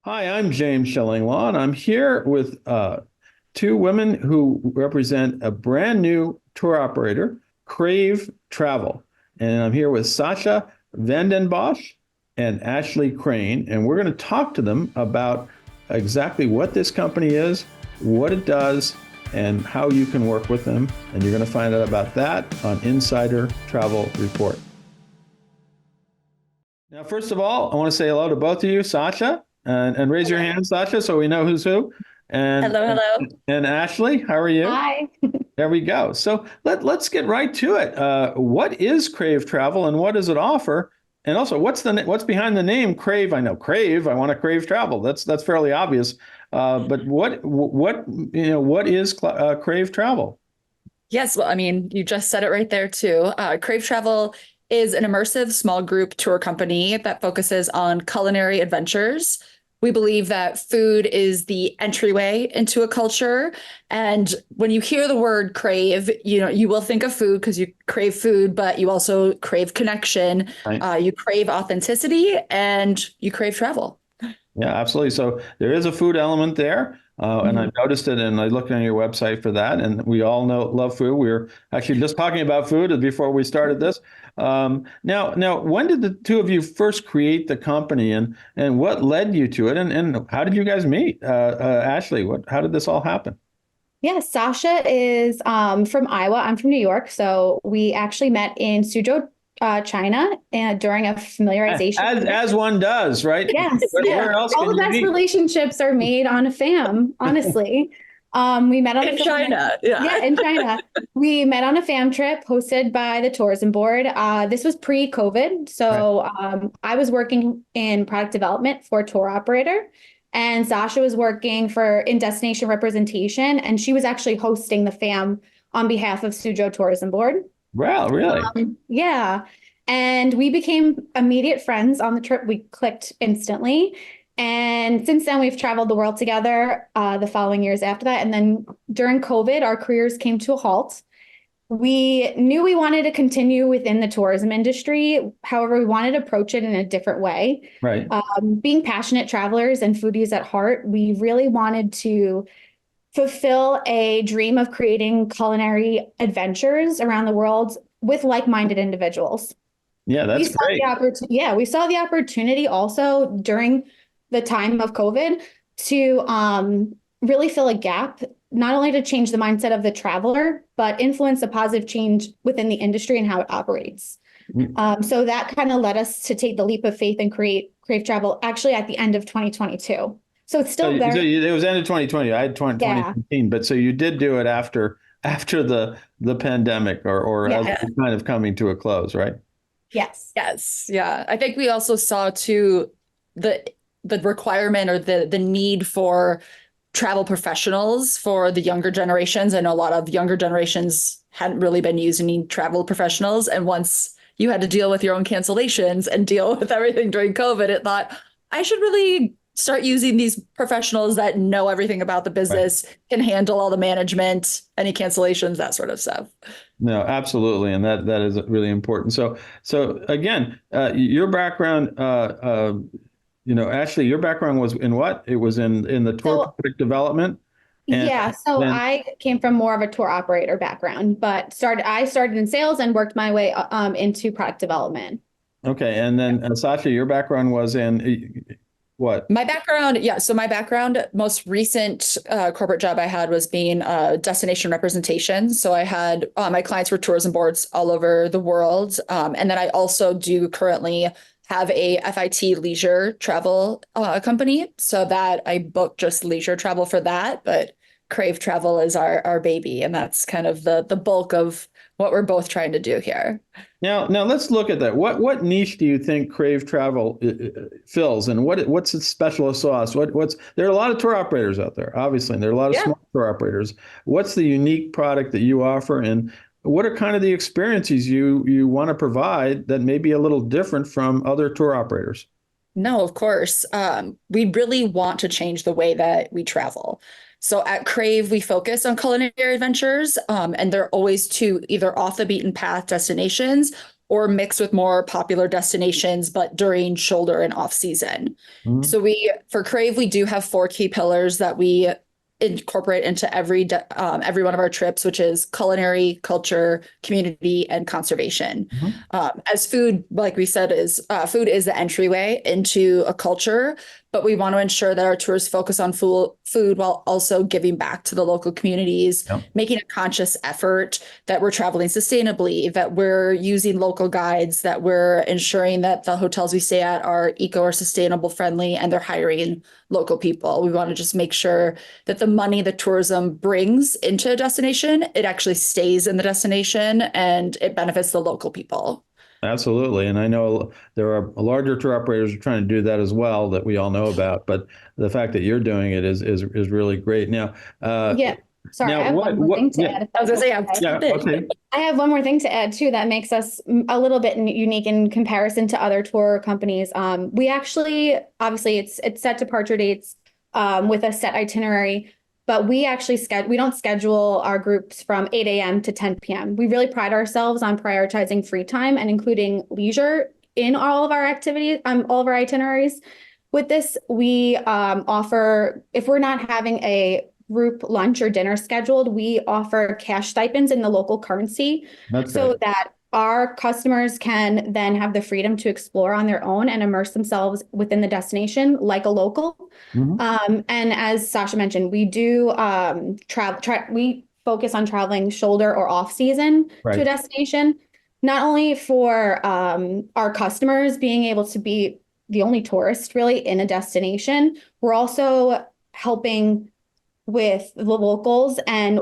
Hi, I'm James Shillinglaw, and I'm here with two women who represent a brand new tour operator, Crave Travel. And I'm here with Sasha Vandenbosch and Ashley Crane, and we're going to talk to them about exactly what this company is, what it does, and how you can work with them. And you're going to find out about that on Insider Travel Report. Now, first of all, I want to say hello to both of you, Sasha, and raise your Hello. hand, Sasha, so we know who's who. And Hello, hello. and Ashley, how are you? Hi. There we go. So let's get right to it. What is Crave Travel, and what does it offer? And also, what's behind the name Crave? I know Crave. I want to Crave Travel. That's fairly obvious. But what is Crave Travel? Yes, well, I mean, you just said it right there too. Crave Travel is an immersive small group tour company that focuses on culinary adventures. We believe that food is the entryway into a culture. And when you hear the word crave, you will think of food because you crave food, but you also crave connection, Right. you crave authenticity, and you crave travel. Yeah, absolutely. So there is a food element there. And I Mhm. noticed it, and I looked on your website for that. And we all know love food. We were actually just talking about food before we started this. Now, when did the two of you first create the company, and what led you to it, and how did you guys meet? Ashley, how did this all happen? Yeah, Sasha is from Iowa. I'm from New York. So we actually met in Suzhou, China, and during a familiarization trip. As one does, right? Yes, Where yeah. else All can the you best meet? relationships are made on a fam, honestly. We met on a In film. China, yeah. Yeah, in China. We met on a fam trip hosted by the tourism board. This was pre-COVID. Right. So I was working in product development for a tour operator, and Sasha was working for in destination representation, and she was actually hosting the fam on behalf of Suzhou Tourism Board. Well, really? Yeah. And we became immediate friends on the trip. We clicked instantly. And since then, we've traveled the world together the following years after that. And then during COVID, our careers came to a halt. We knew we wanted to continue within the tourism industry. However, we wanted to approach it in a different way. Right. Being passionate travelers and foodies at heart, we really wanted to fulfill a dream of creating culinary adventures around the world with like-minded individuals. Yeah, We that's saw the great. opportunity, yeah, we saw the opportunity also during the time of COVID to really fill a gap, not only to change the mindset of the traveler, but influence a positive change within the industry and how it operates. So that kind of led us to take the leap of faith and create Crave Travel actually at the end of 2022. So it's So, still very, it was end of 2020. I had yeah, 2019, but so you did do it after the pandemic, or as yes, it was kind of coming to a close, right? yes. Yes, yeah. I think we also saw too the the requirement or the need for travel professionals for the younger generations. I know a lot of younger generations hadn't really been using travel professionals. And once you had to deal with your own cancellations and deal with everything during COVID, it thought I should really start using these professionals that know everything about the Right. business, can handle all the management, any cancellations, that sort of stuff. No, absolutely, and that is really important. So again, your background, Ashley, your background was in what? It was in the tour So product development, and yeah, so then I came from more of a tour operator background, but I started in sales and worked my way into product development. okay, and then Sasha, your background was in what? My background, yeah. So my background, most recent corporate job I had was being destination representation. So I had my clients were tourism boards all over the world, and then I also do currently have a FIT leisure travel company, so that I book just leisure travel for that. But Crave Travel is our baby, and that's kind of the bulk of what we're both trying to do here. Now let's look at that. What niche do you think Crave Travel fills, and what's its special sauce? What's there are a lot of tour operators out there, obviously, and there are a lot of Yeah. small tour operators. What's the unique product that you offer, and what are kind of the experiences you want to provide that may be a little different from other tour operators? No, of course. We really want to change the way that we travel. So at Crave, we focus on culinary adventures, and they're always to either off the beaten path destinations or mixed with more popular destinations, but during shoulder and off season. Mhm. So for Crave, we do have four key pillars that we incorporate into every one of our trips, which is culinary, culture, community, and conservation. Mhm. As food, like we said, is food is the entryway into a culture, but we want to ensure that our tours focus on food while also giving back to the local communities, Yep. making a conscious effort that we're traveling sustainably, that we're using local guides, that we're ensuring that the hotels we stay at are eco or sustainable friendly, and they're hiring local people. We want to just make sure that the money that tourism brings into a destination, it actually stays in the destination and it benefits the local people. Absolutely. And I know there are larger tour operators who are trying to do that as well that we all know about, but the fact that you're doing it is really great. Now, Yeah. Sorry, I now have one more what thing to yeah, add. If I was that's gonna say, I'm okay. yeah, okay. I have one more thing to add too that makes us a little bit unique in comparison to other tour companies. We actually, obviously, it's set departure dates with a set itinerary, but we don't schedule our groups from 8 a.m. to 10 p.m. We really pride ourselves on prioritizing free time and including leisure in all of our activities, all of our itineraries. With this, we offer, if we're not having a group lunch or dinner scheduled, we offer cash stipends in the local currency That's so great. that our customers can then have the freedom to explore on their own and immerse themselves within the destination like a local. Mhm. And as Sasha mentioned, we do we focus on traveling shoulder or off season to a Right. destination, not only for our customers being able to be the only tourist really in a destination, we're also helping with the locals and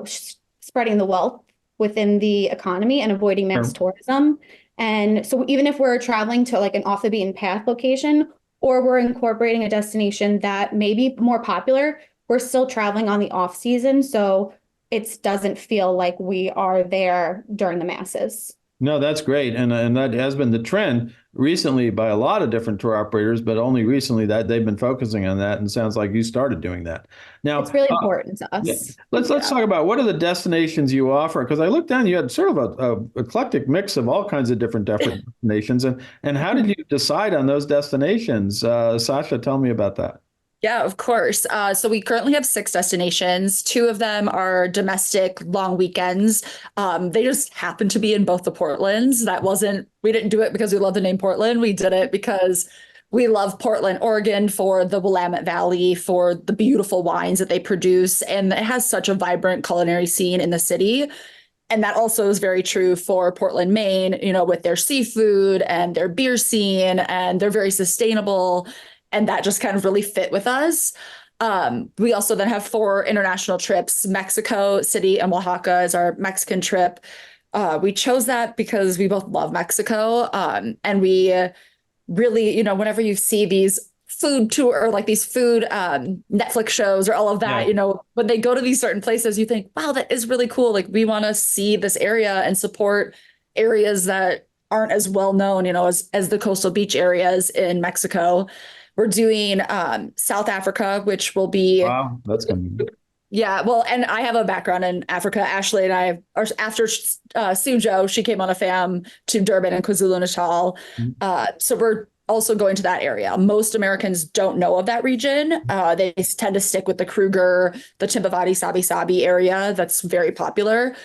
spreading the wealth within the economy and avoiding mass Sure. tourism. And so even if we're traveling to like an off the beaten path location, or we're incorporating a destination that may be more popular, we're still traveling on the off season. So it doesn't feel like we are there during the masses. No, that's great. And that has been the trend recently by a lot of different tour operators, but only recently that they've been focusing on that. And sounds like you started doing that. It's Now, really important to yeah, us. let's Yeah. talk about what are the destinations you offer? Because I looked down, you had sort of a eclectic mix of all kinds of different destinations. And how did you decide on those destinations? Sasha, tell me about that. Yeah, of course. So we currently have six destinations. Two of them are domestic long weekends. They just happen to be in both the Portlands. We didn't do it because we love the name Portland. We did it because we love Portland, Oregon for the Willamette Valley, for the beautiful wines that they produce. And it has such a vibrant culinary scene in the city. And that also is very true for Portland, Maine, with their seafood and their beer scene, and they're very sustainable. And that just kind of really fit with us. We also then have four international trips. Mexico City and Oaxaca is our Mexican trip. We chose that because we both love Mexico. And we really, whenever you see these food tour or like these food Netflix shows or all of that, Yeah. when they go to these certain places, you think, wow, that is really cool. Like we want to see this area and support areas that aren't as well known, as the coastal beach areas in Mexico. We're doing South Africa, which will be, Wow, that's going to be. yeah, well, and I have a background in Africa. Ashley and I, or after Sujo, she came on a fam to Durban and KwaZulu-Natal. So we're also going to that area. Most Americans don't know of that region. They tend to stick with the Kruger, the Timbavati, Sabi Sabi area. That's very popular.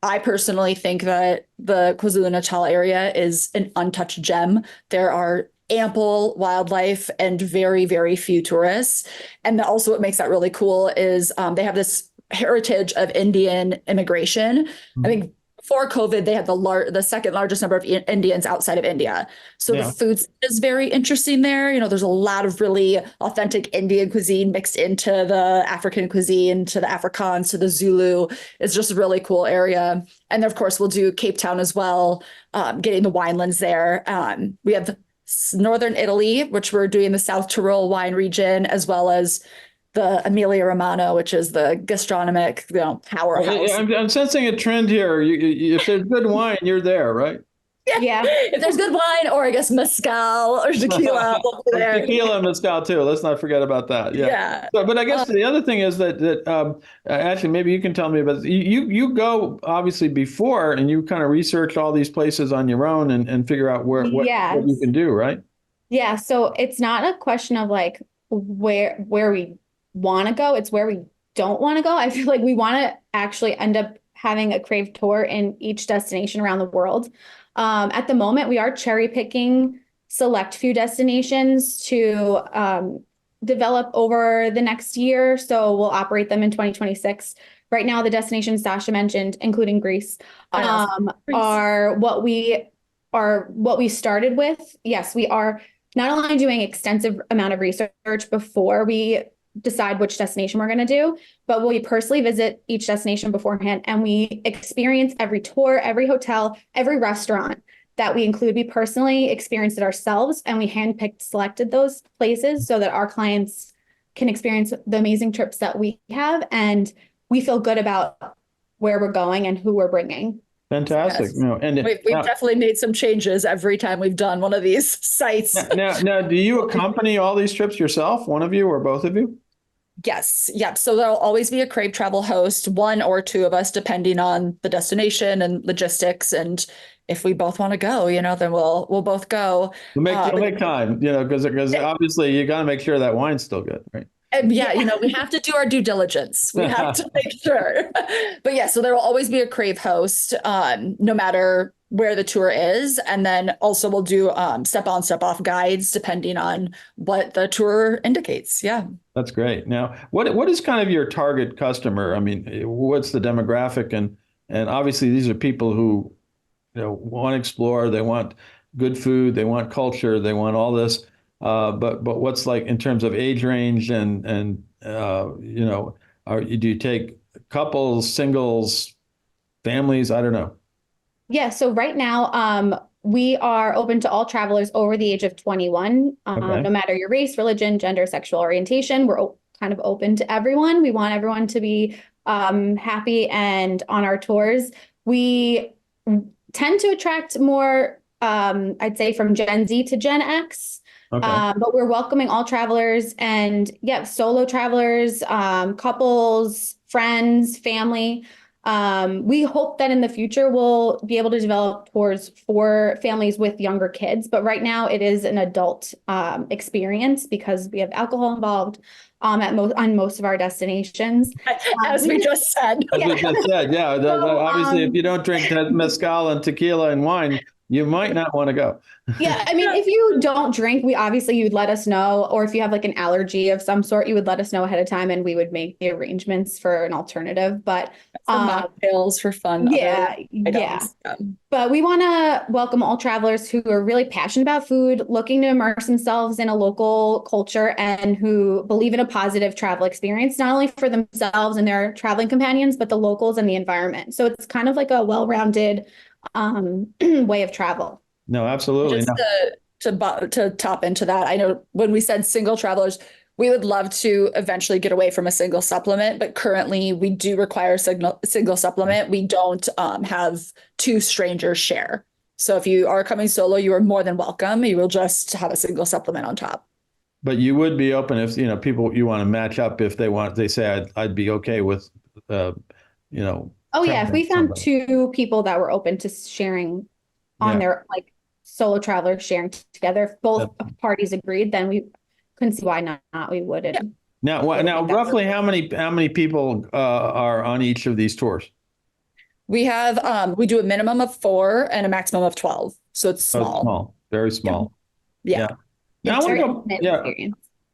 I personally think that the KwaZulu-Natal area is an untouched gem. There are ample wildlife and very, very few tourists. And also what makes that really cool is they have this heritage of Indian immigration. I think before COVID, they had the second largest number of Indians outside of India. So the Yeah. food is very interesting there. There's a lot of really authentic Indian cuisine mixed into the African cuisine, to the Afrikaans, to the Zulu. It's just a really cool area. And of course, we'll do Cape Town as well, getting the winelands there. We have Northern Italy, which we're doing the South Tyrol wine region, as well as the Emilia Romagna, which is the gastronomic, powerhouse. I'm sensing a trend here. If there's good wine, you're there, right? Yeah. If there's good wine, or I guess mezcal or tequila, we'll be there. Tequila and mezcal too. Let's not forget about that. Yeah. Yeah. So, but I guess the other thing is that actually maybe you can tell me about you go obviously before and you kind of research all these places on your own and figure out what you Yes. can do, right? Yeah. So it's not a question of like where we want to go, it's where we don't want to go. I feel like we want to actually end up having a Crave tour in each destination around the world. At the moment, we are cherry picking select few destinations to develop over the next year. So we'll operate them in 2026. Right now, the destinations Sasha mentioned, including Greece, Greece. are what we started with. Yes, we are not only doing extensive amount of research before we decide which destination we're going to do, but we personally visit each destination beforehand and we experience every tour, every hotel, every restaurant that we include. We personally experienced it ourselves and we handpicked, selected those places so that our clients can experience the amazing trips that we have. And we feel good about where we're going and who we're bringing. Fantastic. Yes. No, and We've definitely made some changes every time we've done one of these sites. now, do you accompany all these trips yourself, one of you or both of you? Yes. Yep. So there'll always be a Crave travel host, one or two of us, depending on the destination and logistics. And if we both want to go, then we'll both go. You'll make time, because obviously you got to make sure that wine's still good, right? And we have to do our due diligence. We have to make sure. But yeah, so there will always be a Crave host, no matter where the tour is. And then also we'll do step on, step off guides depending on what the tour indicates. Yeah. That's great. Now, what is kind of your target customer? I mean, what's the demographic? And obviously these are people who, want to explore, they want good food, they want culture, they want all this. But what's like in terms of age range and do you take couples, singles, families? I don't know. Yeah, so right now, we are open to all travelers over the age of 21. Okay. No matter your race, religion, gender, sexual orientation, we're kind of open to everyone. We want everyone to be happy and on our tours. We tend to attract more, I'd say, from Gen Z to Gen X. Okay. But we're welcoming all travelers and solo travelers, couples, friends, family. We hope that in the future we'll be able to develop tours for families with younger kids, but right now it is an adult experience because we have alcohol involved on most of our destinations. As we just said. As we just said, yeah. Obviously, if you don't drink mezcal and tequila and wine, you might not want to go. Yeah, I mean, if you don't drink, you'd let us know, or if you have like an allergy of some sort, you would let us know ahead of time and we would make the arrangements for an alternative. But mocktails for fun. Yeah. But we want to welcome all travelers who are really passionate about food, looking to immerse themselves in a local culture, and who believe in a positive travel experience, not only for themselves and their traveling companions, but the locals and the environment. So it's kind of like a well-rounded way of travel. No, absolutely. Just to top into that, I know when we said single travelers, we would love to eventually get away from a single supplement, but currently we do require a single supplement. We don't have two strangers share. So if you are coming solo, you are more than welcome. You will just have a single supplement on top. But you would be open if, people you want to match up if they say I'd be okay with, Oh yeah, if we found two people that were open to sharing on their solo travelers sharing together, if both parties agreed, then we couldn't see why not we wouldn't. Yeah. Now roughly how many people are on each of these tours? We have we do a minimum of 4 and a maximum of 12. So it's small. Very small. Yeah. Now I want to go,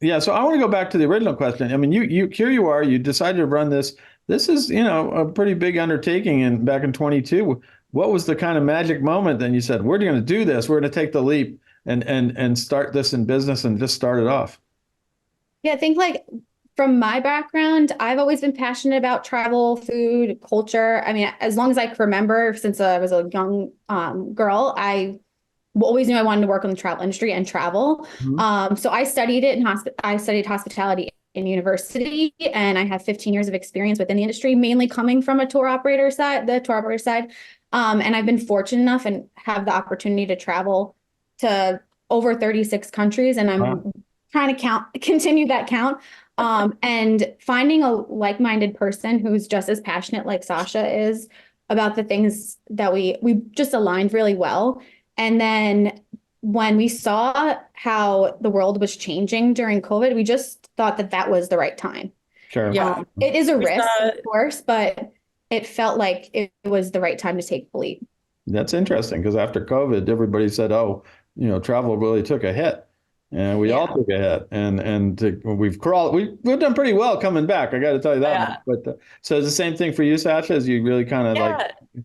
yeah. So I want to go back to the original question. I mean, here you are, you decided to run this. This is, a pretty big undertaking back in 22. What was the kind of magic moment then you said, we're going to do this, we're going to take the leap and start this in business and just start it off? Yeah, I think from my background, I've always been passionate about travel, food, culture. I mean, as long as I can remember, since I was a young girl, I always knew I wanted to work in the travel industry and travel. Mm-hmm. So I studied it I studied hospitality in university, and I have 15 years of experience within the industry, mainly coming from the tour operator side. And I've been fortunate enough and have the opportunity to travel to over 36 countries, and Wow. I'm trying to continue that count. And finding a like-minded person who's just as passionate like Sasha is about the things that we just aligned really well. And then when we saw how the world was changing during COVID, we just thought that that was the right time. Sure. Yeah. It is a We risk, saw, of course, but it felt like it was the right time to take the leap. That's interesting because after COVID, everybody said, "Oh, travel really took a hit," and we all Yeah. took a hit, we've crawled. We've done pretty well coming back. I got to tell you that much. yeah. But so it's the same thing for you, Sasha. As you really kind of like, Yeah.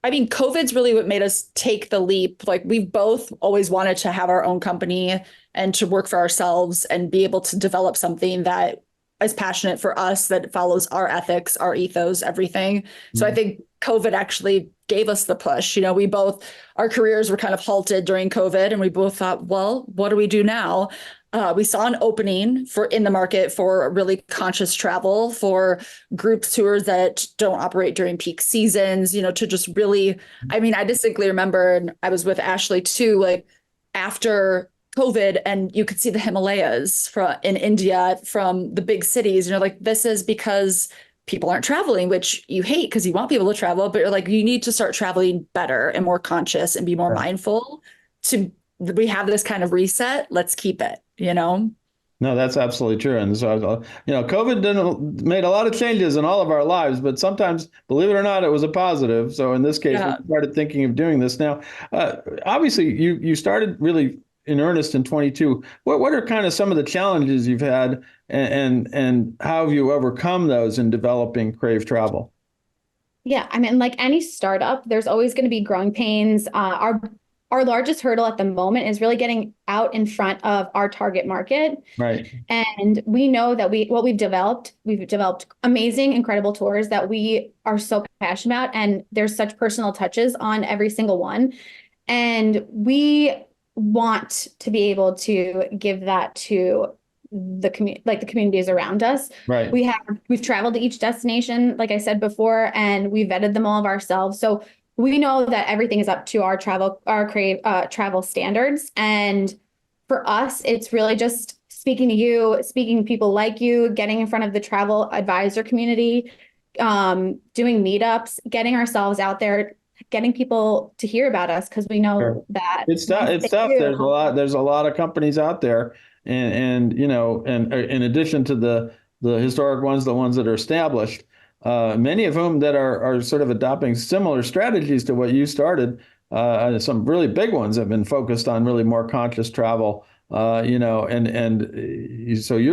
I mean, COVID's really what made us take the leap. Like we've both always wanted to have our own company and to work for ourselves and be able to develop something that is passionate for us, that follows our ethics, our ethos, everything. So I think COVID actually gave us the push. We both, our careers were kind of halted during COVID, and we both thought, well, what do we do now? We saw an opening in the market for really conscious travel, for group tours that don't operate during peak seasons, to just really, I mean, I distinctly remember, and I was with Ashley too, like after COVID, and you could see the Himalayas in India from the big cities, like this is because people aren't traveling, which you hate because you want people to travel, but you're like, you need to start traveling better and more conscious and be more mindful to, we have this kind of reset. Let's keep it. No, that's absolutely true. And so, COVID made a lot of changes in all of our lives, but sometimes, believe it or not, it was a positive. So in this case, Yeah. we started thinking of doing this. Now, obviously, you started really in earnest in 22. What are kind of some of the challenges you've had, and how have you overcome those in developing Crave Travel? Yeah, I mean, like any startup, there's always going to be growing pains. Our largest hurdle at the moment is really getting out in front of our target market. Right. And we know that we've developed amazing, incredible tours that we are so passionate about, and there's such personal touches on every single one. And we want to be able to give that to the community, like the communities around us. Right. We've traveled to each destination, like I said before, and we vetted them all of ourselves. So we know that everything is up to our Crave travel standards. And for us, it's really just speaking to you, speaking to people like you, getting in front of the travel advisor community, doing meetups, getting ourselves out there, getting people to hear about us, because we know Sure. that It's tough. It's tough. There's a lot of companies out there, and in addition to the historic ones, the ones that are established, many of whom that are sort of adopting similar strategies to what you started. Some really big ones have been focused on really more conscious travel. So you're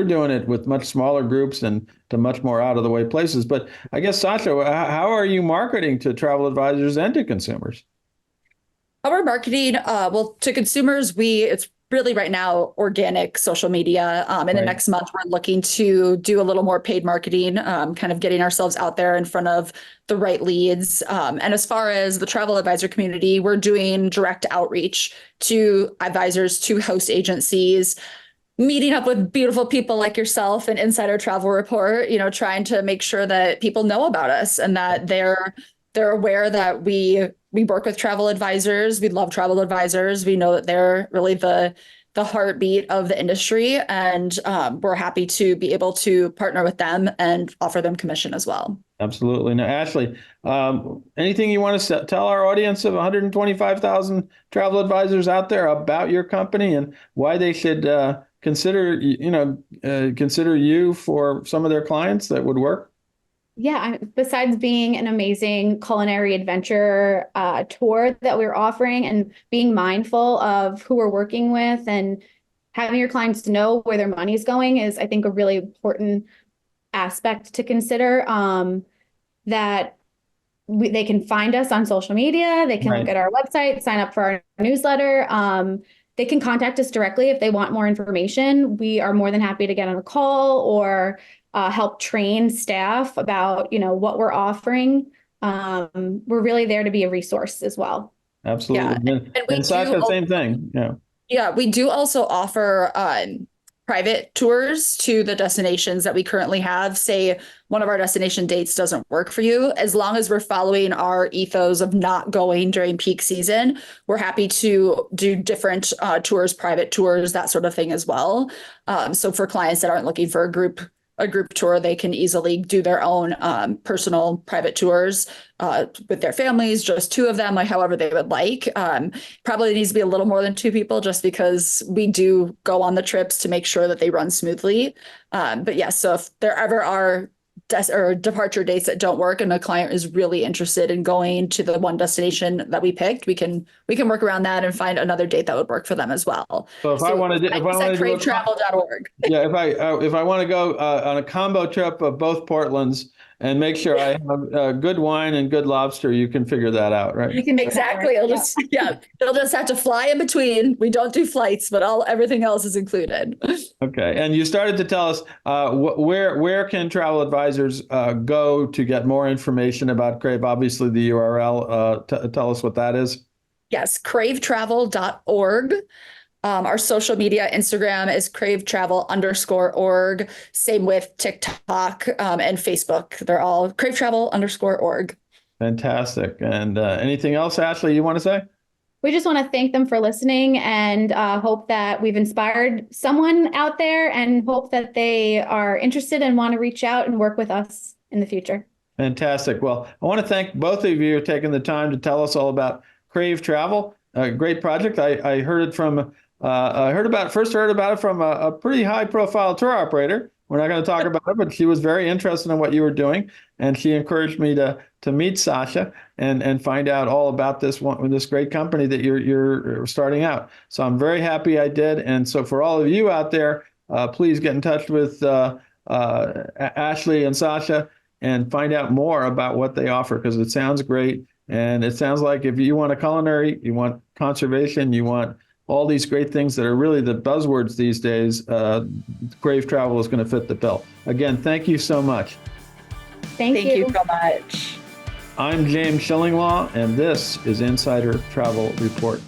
doing it with much smaller groups and to much more out of the way places. But I guess, Sasha, how are you marketing to travel advisors and to consumers? Our marketing, well, to consumers, it's really right now organic social media. In the next month, we're looking to do a little more paid marketing, kind of getting ourselves out there in front of the right leads. And as far as the travel advisor community, we're doing direct outreach to advisors, to host agencies, meeting up with beautiful people like yourself and Insider Travel Report, trying to make sure that people know about us and that they're aware that we work with travel advisors. We love travel advisors. We know that they're really the heartbeat of the industry, and we're happy to be able to partner with them and offer them commission as well. Absolutely. Now, Ashley, anything you want to tell our audience of 125,000 travel advisors out there about your company and why they should consider you for some of their clients that would work? Yeah, besides being an amazing culinary adventure tour that we're offering, and being mindful of who we're working with and having your clients to know where their money is going, is, I think, a really important aspect to consider. That they can find us on social media, they can look at our website, sign up for our newsletter. They can contact us directly if they want more information. We are more than happy to get on a call or help train staff about, what we're offering. We're really there to be a resource as well. Absolutely. Yeah. And Sasha, same thing. Yeah. Yeah, we do also offer private tours to the destinations that we currently have. Say one of our destination dates doesn't work for you, as long as we're following our ethos of not going during peak season, we're happy to do different tours, private tours, that sort of thing as well. So for clients that aren't looking for a group tour, they can easily do their own personal private tours with their families, just two of them, like however they would like. Probably needs to be a little more than two people, just because we do go on the trips to make sure that they run smoothly. But yeah, so if there ever are or departure dates that don't work and a client is really interested in going to the one destination that we picked, we can work around that and find another date that would work for them as well. So if I want to, cravetravel.org. yeah, if I want to go on a combo trip of both Portlands and make sure I have good wine and good lobster, you can figure that out, right? You can exactly. They'll just have to fly in between. We don't do flights, but everything else is included. Okay, and you started to tell us where can travel advisors go to get more information about Crave? Obviously, the URL. Tell us what that is. Yes, cravetravel.org. Our social media, Instagram is cravetravel_org. Same with TikTok and Facebook. They're all cravetravel_org. Fantastic. And anything else, Ashley, you want to say? We just want to thank them for listening and hope that we've inspired someone out there and hope that they are interested and want to reach out and work with us in the future. Fantastic. Well, I want to thank both of you for taking the time to tell us all about Crave Travel. A great project. I heard it from heard about it from a pretty high profile tour operator. We're not going to talk about it, but she was very interested in what you were doing, and she encouraged me to meet Sasha and find out all about this great company that you're starting out. So I'm very happy I did. And so for all of you out there, please get in touch with Ashley and Sasha and find out more about what they offer, because it sounds great. And it sounds like if you want a culinary, you want conservation, you want all these great things that are really the buzzwords these days, Crave Travel is going to fit the bill. Again, thank you so much. Thank you so much. I'm James Shillinglaw, and this is Insider Travel Report.